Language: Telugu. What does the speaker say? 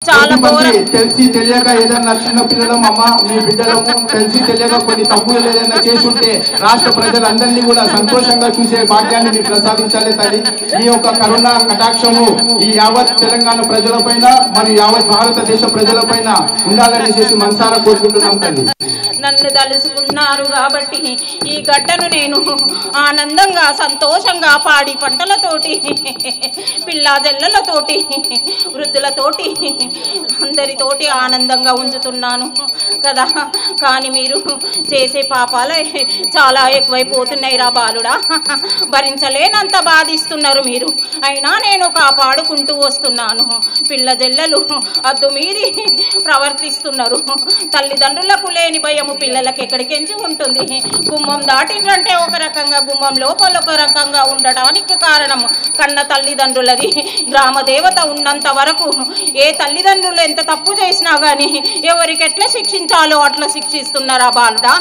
చాలా తెలిసి తెలియక ఏదైనా చిన్న పిల్లలమ్మ మీ బిడ్డలము తెలిసి తెలియక కొన్ని తప్పులు ఏదైనా చేసుంటే రాష్ట్ర ప్రజలందరినీ కూడా సంతోషంగా చూసే భాగ్యాన్ని మీరు ప్రసాదించాలి తల్లి. మీ యొక్క కరుణ కటాక్షము ఈ యావత్ తెలంగాణ ప్రజలపైన మరియు యావత్ భారతదేశ ప్రజలపైన ఉండాలని మనసారా కోరుకుంటున్నాం తల్లి. నన్ను తలుసుకున్నారు కాబట్టి ఈ గడ్డను నేను ఆనందంగా సంతోషంగా పాడి పంటలతోటి పిల్లా జల్లలతోటి వృద్ధులతోటి అందరితోటి ఆనందంగా ఉంచుతున్నాను కదా. కానీ మీరు చేసే పాపాలే చాలా ఎక్కువైపోతున్నాయి రా బాలుడా. భరించలేనంత బాధిస్తున్నారు మీరు. అయినా నేను కాపాడుకుంటూ వస్తున్నాను. పిల్ల జల్లలు అద్దు మీరి ప్రవర్తిస్తున్నారు. తల్లిదండ్రులకు లేని భయము పిల్లలకు ఎక్కడికెంచి ఉంటుంది. గుమ్మం దాటిందంటే ఒక రకంగా, గుమ్మం లోపల ఒక రకంగా ఉండటానికి కారణం కన్న తల్లిదండ్రులది. గ్రామ దేవత ఉన్నంత వరకు ఏ తల్లిదండ్రులు ఎంత తప్పు చేసినా కానీ ఎవరికి ఎట్లా శిక్షించాలో అట్లా శిక్షిస్తున్నారా బాలుడా.